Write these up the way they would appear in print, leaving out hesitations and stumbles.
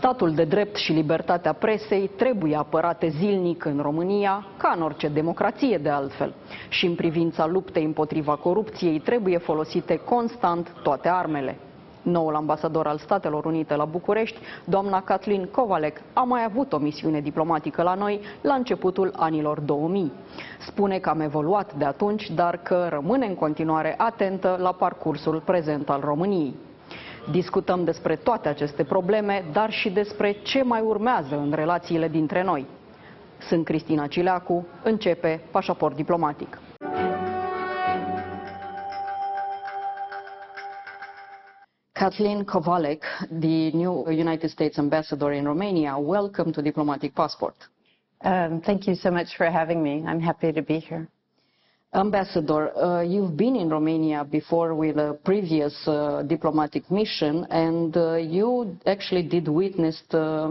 Statul de drept și libertatea presei trebuie apărate zilnic în România, ca în orice democrație de altfel. Și în privința luptei împotriva corupției trebuie folosite constant toate armele. Noul ambasador al Statelor Unite la București, doamna Kathleen Kavalec, a mai avut o misiune diplomatică la noi la începutul anilor 2000. Spune că am evoluat de atunci, dar că rămâne în continuare atentă la parcursul prezent al României. Discutăm despre toate aceste probleme, dar și despre ce mai urmează în relațiile dintre noi. Sunt Cristina Cileacu, începe Pașaport diplomatic. Kathleen Kavalec, the new United States Ambassador in Romania, welcome to Diplomatic Passport. Thank you so much for having me. I'm happy to be here. Ambassador, you've been in Romania before with a previous diplomatic mission, and you actually did witness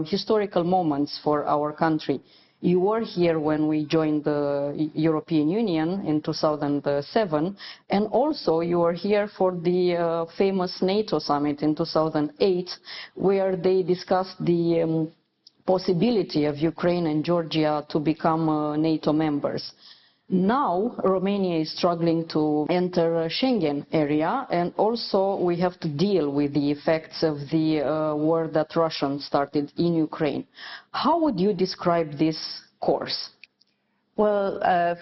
historical moments for our country. You were here when we joined the European Union in 2007, and also you were here for the famous NATO summit in 2008, where they discussed the possibility of Ukraine and Georgia to become NATO members. Now, Romania is struggling to enter Schengen area, and also we have to deal with the effects of the war that Russia started in Ukraine. How would you describe this course? Well,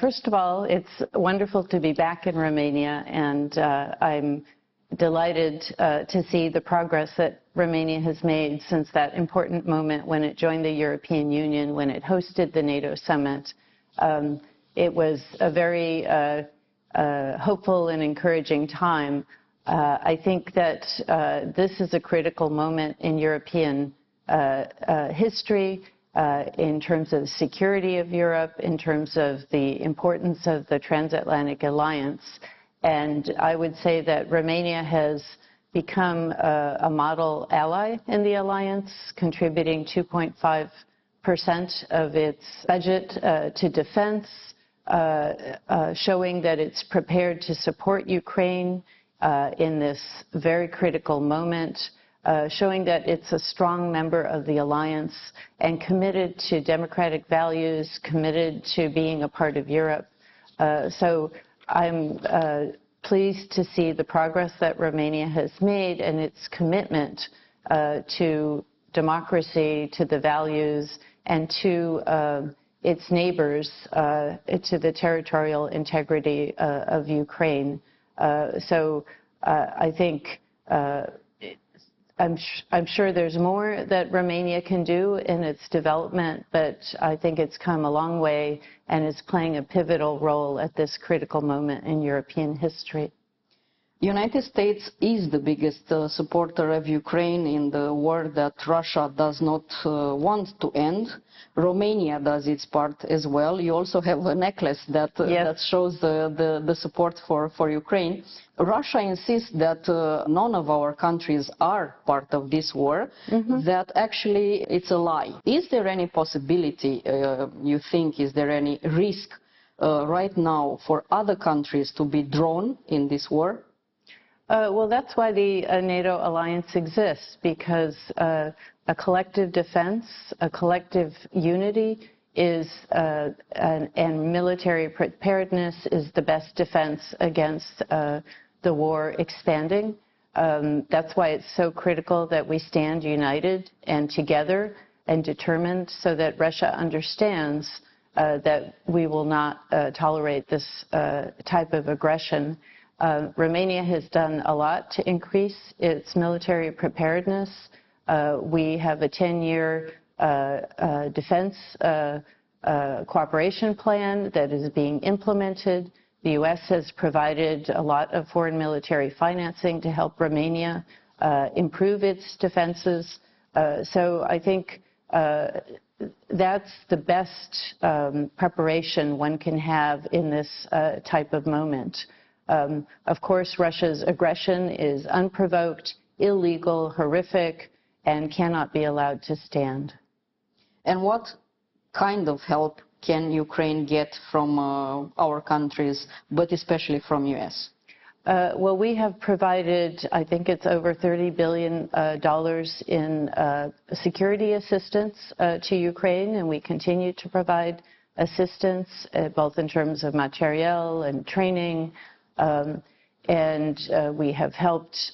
first of all, it's wonderful to be back in Romania, and I'm delighted to see the progress that Romania has made since that important moment when it joined the European Union, when it hosted the NATO summit. It was a very hopeful and encouraging time. I think that this is a critical moment in European history in terms of the security of Europe, in terms of the importance of the transatlantic alliance. And I would say that Romania has become a model ally in the alliance, contributing 2.5% of its budget to defense, showing that it's prepared to support Ukraine in this very critical moment, showing that it's a strong member of the alliance and committed to democratic values, committed to being a part of Europe. So I'm pleased to see the progress that Romania has made and its commitment to democracy, to the values, and to its neighbors, to the territorial integrity of Ukraine. So I think I'm sure there's more that Romania can do in its development, but I think it's come a long way and is playing a pivotal role at this critical moment in European history. United States is the biggest supporter of Ukraine in the war that Russia does not want to end. Romania does its part as well. You also have a necklace that, yes, that shows the support for Ukraine. Russia insists that none of our countries are part of this war, that actually it's a lie. Is there any possibility, you think, is there any risk right now for other countries to be drawn in this war? Well, that's why the NATO alliance exists, because a collective defense, a collective unity is, and military preparedness is the best defense against the war expanding. That's why it's so critical that we stand united and together and determined so that Russia understands that we will not tolerate this type of aggression. Romania has done a lot to increase its military preparedness. We have a 10-year defense cooperation plan that is being implemented. The U.S. has provided a lot of foreign military financing to help Romania improve its defenses. So I think that's the best preparation one can have in this type of moment. Of course, Russia's aggression is unprovoked, illegal, horrific, and cannot be allowed to stand. And what kind of help can Ukraine get from our countries, but especially from U.S.? Well, we have provided, I think it's over $30 billion in security assistance to Ukraine, and we continue to provide assistance both in terms of materiel and training, and we have helped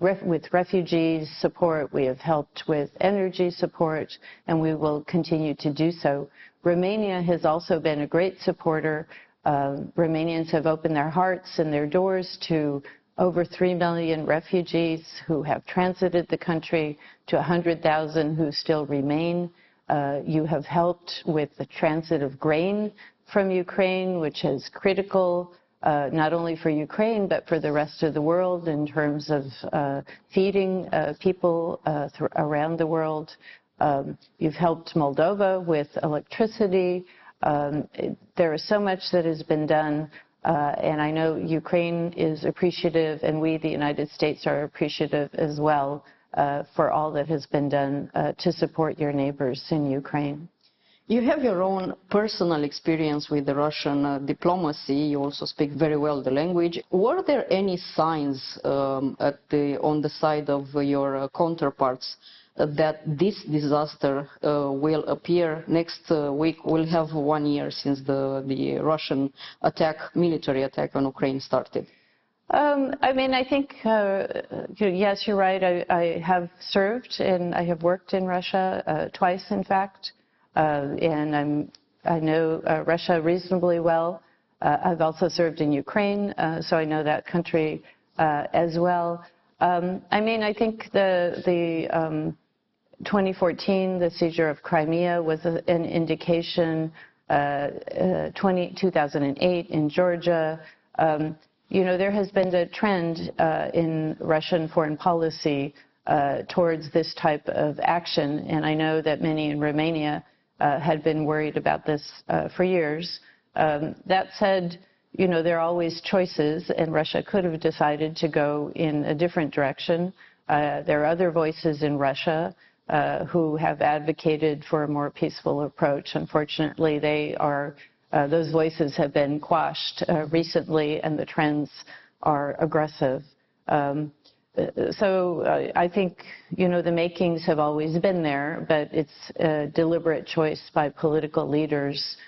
with refugees support, we have helped with energy support, and we will continue to do so. Romania has also been a great supporter. Romanians have opened their hearts and their doors to over 3 million refugees who have transited the country, to 100,000 who still remain. You have helped with the transit of grain from Ukraine, which is critical not only for Ukraine but for the rest of the world in terms of feeding people around the world. You've helped Moldova with electricity. There is so much that has been done, and I know Ukraine is appreciative, and we, the United States, are appreciative as well for all that has been done to support your neighbors in Ukraine. You have your own personal experience with the Russian diplomacy. You also speak very well the language. Were there any signs on the side of your counterparts that this disaster will appear next week? We'll have 1 year since the Russian military attack on Ukraine started. I mean, I think, yes, you're right. I have served and I have worked in Russia twice, in fact, and I know Russia reasonably well. I've also served in Ukraine, so I know that country as well. I mean, I think the 2014, the seizure of Crimea was an indication. 2008 in Georgia. You know, there has been a trend in Russian foreign policy towards this type of action, and I know that many in Romania had been worried about this for years. That said, you know, there are always choices, and Russia could have decided to go in a different direction. There are other voices in Russia who have advocated for a more peaceful approach. Unfortunately, those voices have been quashed recently, and the trends are aggressive. So I think, you know, the makings have always been there, but it's a deliberate choice by political leaders,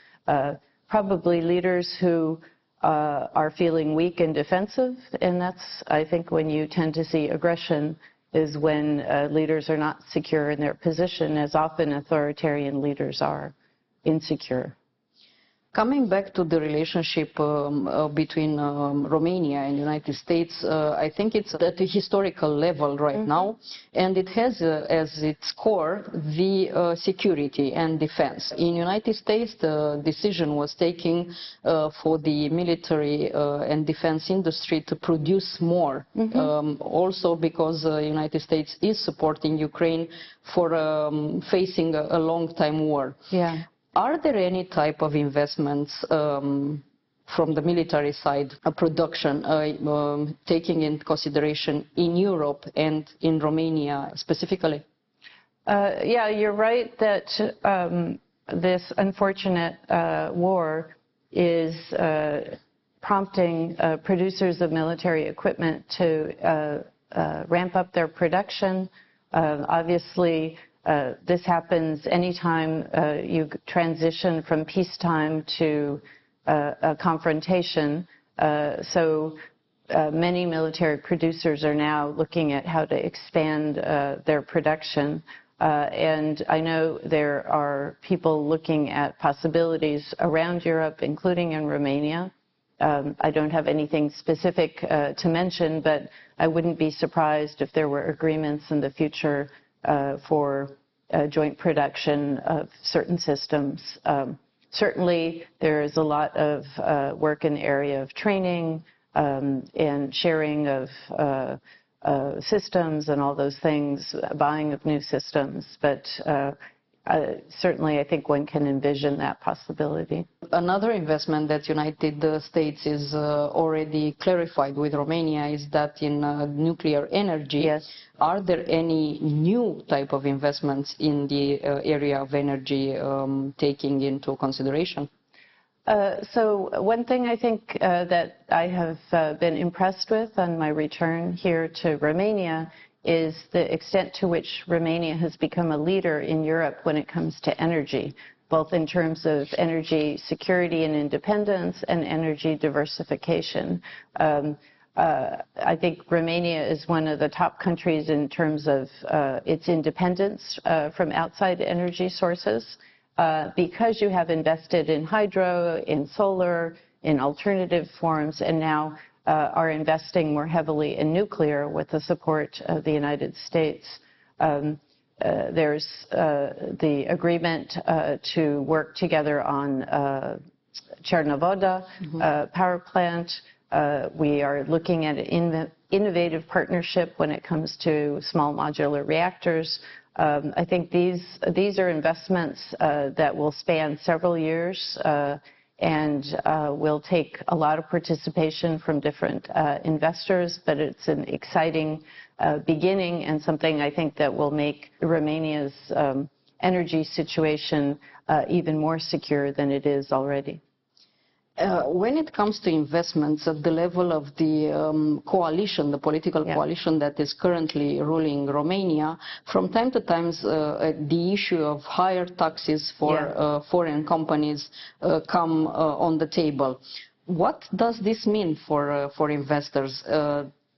probably leaders who are feeling weak and defensive, and that's, I think, when you tend to see aggression, is when leaders are not secure in their position, as often authoritarian leaders are insecure. Coming back to the relationship between Romania and the United States, I think it's at a historical level right now, and it has as its core the security and defense. In the United States, the decision was taken for the military and defense industry to produce more, also because the United States is supporting Ukraine for facing a long-time war. Yeah. Are there any type of investments from the military side, production, taking into consideration in Europe and in Romania specifically? Yeah, you're right that this unfortunate war is prompting producers of military equipment to ramp up their production. Obviously, this happens anytime you transition from peacetime to a confrontation. So many military producers are now looking at how to expand their production. And I know there are people looking at possibilities around Europe, including in Romania. I don't have anything specific to mention, but I wouldn't be surprised if there were agreements in the future for joint production of certain systems. Certainly, there is a lot of work in the area of training and sharing of systems and all those things, buying of new systems, but certainly I think one can envision that possibility. Another investment that United States is already clarified with Romania is that in nuclear energy. Yes. Are there any new type of investments in the area of energy taking into consideration? So one thing I think that I have been impressed with on my return here to Romania is the extent to which Romania has become a leader in Europe when it comes to energy, both in terms of energy security and independence and energy diversification. I think Romania is one of the top countries in terms of its independence from outside energy sources. Because you have invested in hydro, in solar, in alternative forms, and now are investing more heavily in nuclear with the support of the United States. There's the agreement to work together on Cernavodă power plant. We are looking at an innovative partnership when it comes to small modular reactors. I think these are investments that will span several years and will take a lot of participation from different investors, but it's an exciting beginning and something I think that will make Romania's energy situation even more secure than it is already. When it comes to investments at the level of the coalition, the political coalition that is currently ruling Romania, from time to time the issue of higher taxes for foreign companies come on the table. What does this mean for investors?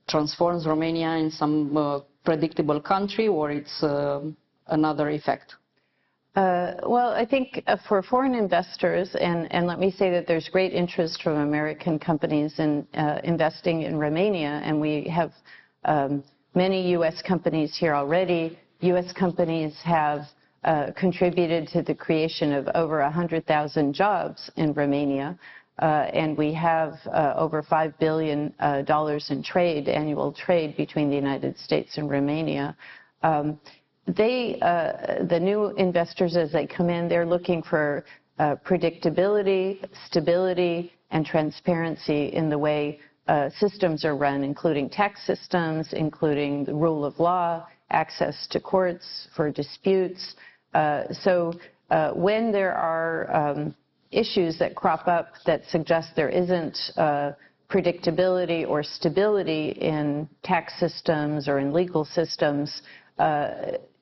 Transforms Romania in some predictable country, or it's another effect? Well, I think for foreign investors, and let me say that there's great interest from American companies in investing in Romania, and we have many U.S. companies here already. U.S. companies have contributed to the creation of over 100,000 jobs in Romania, and we have over $5 billion in trade, annual trade between the United States and Romania. The new investors, as they come in, they're looking for predictability, stability, and transparency in the way systems are run, including tax systems, including the rule of law, access to courts for disputes. So when there are issues that crop up that suggest there isn't predictability or stability in tax systems or in legal systems,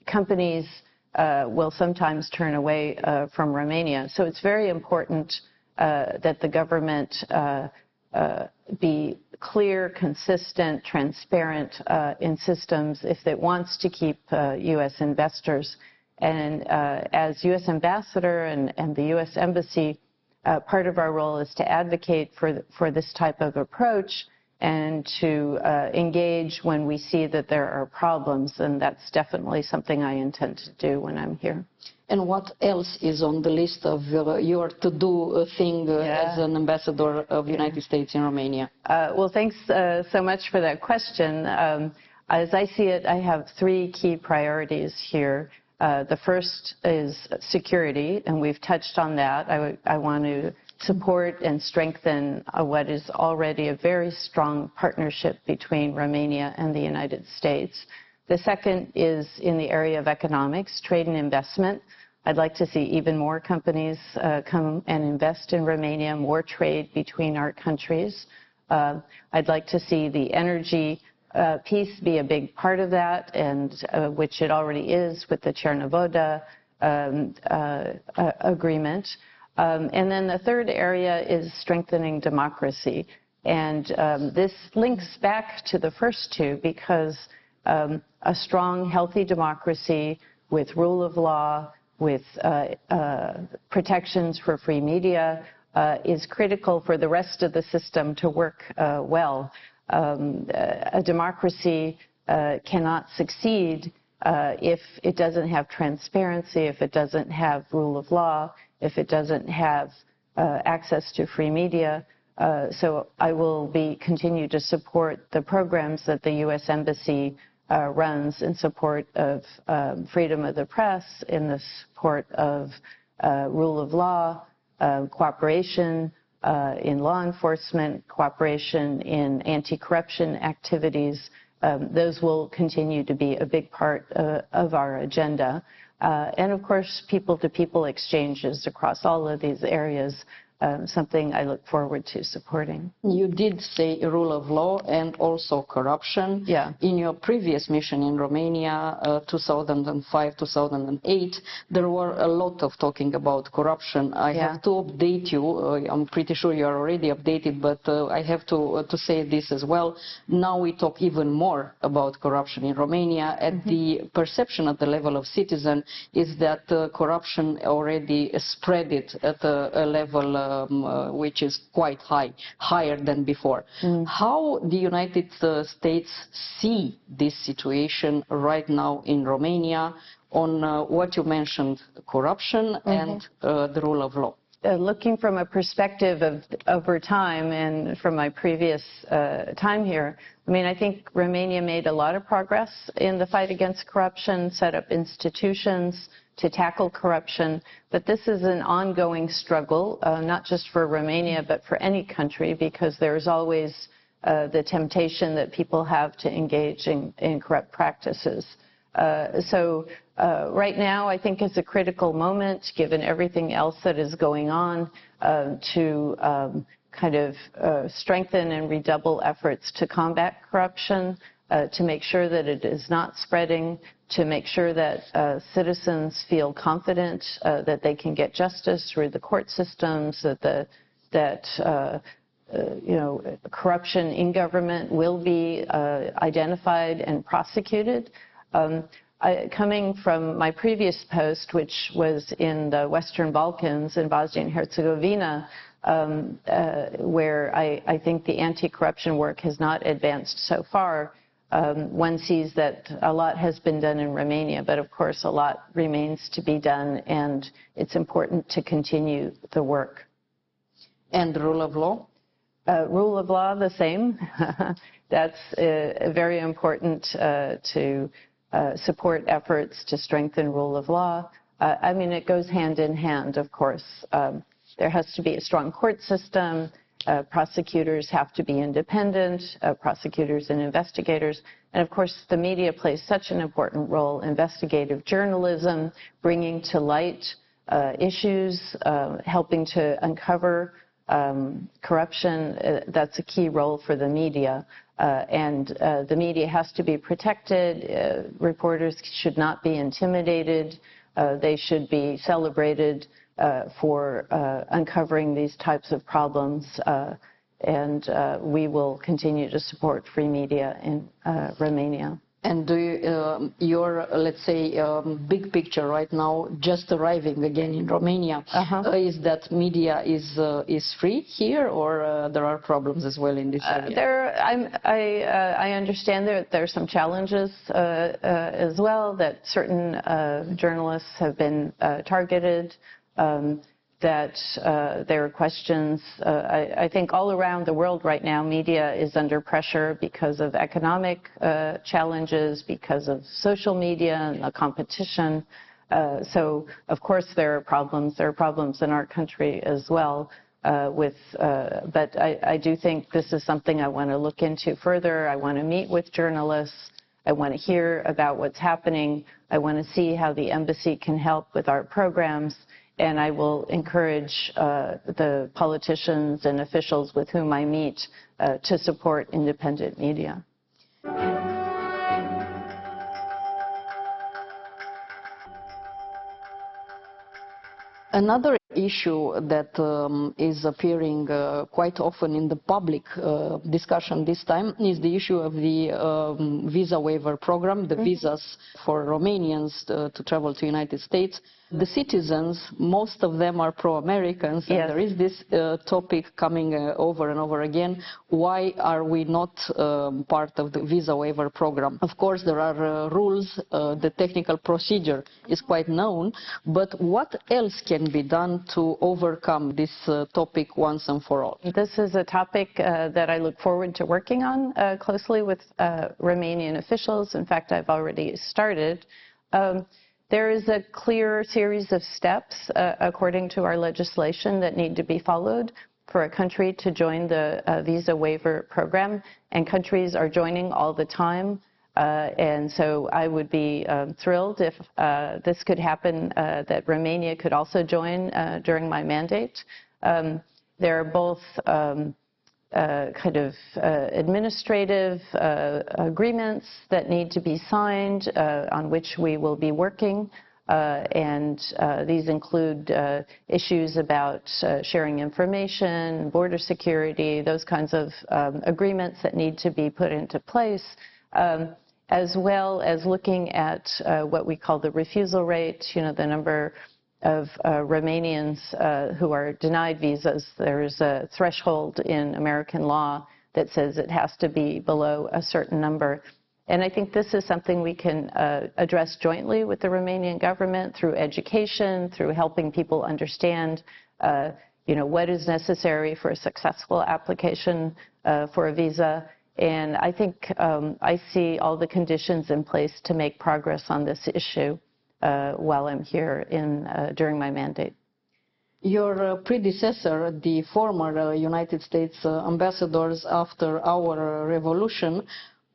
companies will sometimes turn away from Romania. So it's very important that the government be clear, consistent, transparent in systems if it wants to keep U.S. investors. And as U.S. ambassador and the U.S. embassy, part of our role is to advocate for this type of approach and to engage when we see that there are problems, and that's definitely something I intend to do when I'm here. And what else is on the list of your to-do thing as an ambassador of the United States in Romania? Well, thanks so much for that question. As I see it, I have three key priorities here. The first is security, and we've touched on that. I want to support and strengthen what is already a very strong partnership between Romania and the United States. The second is in the area of economics, trade and investment. I'd like to see even more companies come and invest in Romania, more trade between our countries. I'd like to see the energy piece be a big part of that, and which it already is with the Cernavodă agreement. And then the third area is strengthening democracy. And this links back to the first two because a strong, healthy democracy with rule of law, with protections for free media is critical for the rest of the system to work well. A democracy cannot succeed if it doesn't have transparency, if it doesn't have rule of law, if it doesn't have access to free media. So I will continue to support the programs that the U.S. Embassy runs in support of freedom of the press, in the support of rule of law, cooperation in law enforcement, cooperation in anti-corruption activities. Those will continue to be a big part of our agenda. And of course, people-to-people exchanges across all of these areas something I look forward to supporting. You did say rule of law and also corruption. Yeah. In your previous mission in Romania, 2005-2008, there were a lot of talking about corruption. I have to update you. I'm pretty sure you are already updated, but I have to say this as well. Now we talk even more about corruption in Romania, and the perception at the level of citizen is that corruption already spread it at a level which is quite high, higher than before. How the United States see this situation right now in Romania on what you mentioned, corruption and the rule of law? Looking from a perspective of over time and from my previous time here, I mean, I think Romania made a lot of progress in the fight against corruption, set up institutions to tackle corruption, but this is an ongoing struggle, not just for Romania, but for any country, because there's always the temptation that people have to engage in corrupt practices. So right now, I think it's a critical moment, given everything else that is going on, to kind of strengthen and redouble efforts to combat corruption, to make sure that it is not spreading, to make sure that citizens feel confident that they can get justice through the court systems, that corruption in government will be identified and prosecuted. Coming from my previous post, which was in the Western Balkans, in Bosnia and Herzegovina, where I think the anti-corruption work has not advanced so far, one sees that a lot has been done in Romania, but of course a lot remains to be done, and it's important to continue the work. And the rule of law? Rule of law, the same. That's very important to support efforts to strengthen rule of law. I mean, it goes hand in hand, of course. There has to be a strong court system. Prosecutors have to be independent, prosecutors and investigators. And of course, the media plays such an important role, investigative journalism, bringing to light issues, helping to uncover corruption. That's a key role for the media. And the media has to be protected. Reporters should not be intimidated. They should be celebrated for uncovering these types of problems, and we will continue to support free media in Romania. And do you, your, let's say, big picture right now, just arriving again in Romania, is that media is free here, or there are problems as well in this area? I understand that there are some challenges as well, that certain journalists have been targeted, that there are questions. I think all around the world right now, media is under pressure because of economic challenges, because of social media and the competition. So, of course, there are problems. There are problems in our country as well. But I do think this is something I want to look into further. I want to meet with journalists. I want to hear about what's happening. I want to see how the embassy can help with our programs. And I will encourage the politicians and officials with whom I meet to support independent media. Another issue that is appearing quite often in the public discussion this time is the issue of the visa waiver program, the visas for Romanians to travel to the United States. The citizens, most of them are pro-Americans, and there is this topic coming over and over again. Why are we not part of the visa waiver program? Of course, there are rules. The technical procedure is quite known, but what else can be done to overcome this topic once and for all? This is a topic that I look forward to working on closely with Romanian officials. In fact, I've already started. There is a clear series of steps, according to our legislation, that need to be followed for a country to join the visa waiver program, and countries are joining all the time. And so I would be thrilled if this could happen, that Romania could also join during my mandate. There are both kind of administrative agreements that need to be signed, on which we will be working. And these include issues about sharing information, border security, those kinds of agreements that need to be put into place, as well as looking at what we call the refusal rate, the number of Romanians who are denied visas. There's a threshold in American law that says it has to be below a certain number. And I think this is something we can address jointly with the Romanian government through education, through helping people understand, what is necessary for a successful application for a visa. And I think I see all the conditions in place to make progress on this issue while I'm here during my mandate. Your predecessor, the former United States ambassadors after our revolution,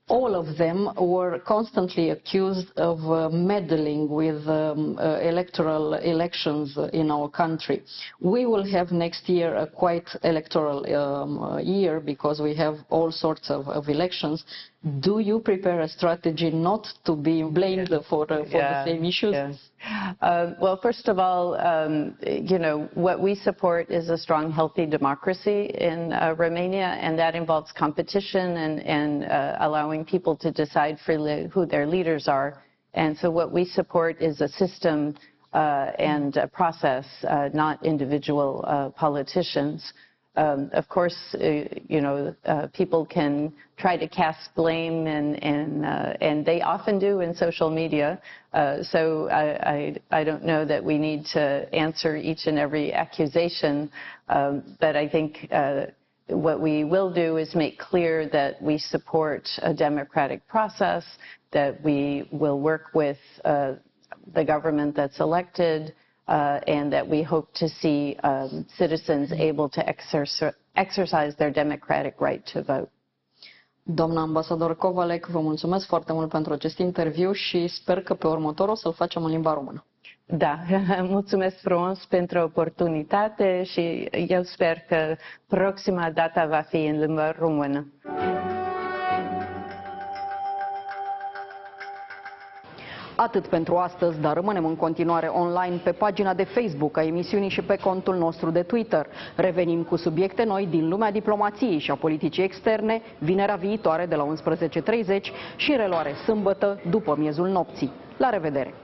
all of them were constantly accused of meddling with electoral elections in our country. We will have next year a quite electoral year because we have all sorts of elections. Do you prepare a strategy not to be blamed for the same issues? Yes. Well, first of all, what we support is a strong, healthy democracy in Romania, and that involves competition and allowing people to decide freely who their leaders are. And so what we support is a system and a process, not individual politicians. Of course, people can try to cast blame, and they often do in social media. So I don't know that we need to answer each and every accusation, but I think what we will do is make clear that we support a democratic process, that we will work with the government that's elected, and that we hope to see citizens able to exercise their democratic right to vote. Doamna ambasador Kavalec, vă mulțumesc foarte mult pentru acest interviu și sper că pe următorul o să-l facem în limba română. Da, mulțumesc frumos pentru oportunitate și eu sper că proxima dată va fi în limba română. Atât pentru astăzi, dar rămânem în continuare online pe pagina de Facebook a emisiunii și pe contul nostru de Twitter. Revenim cu subiecte noi din lumea diplomației și a politicii externe, vinerea viitoare de la 11:30 și în reluare sâmbătă după miezul nopții. La revedere!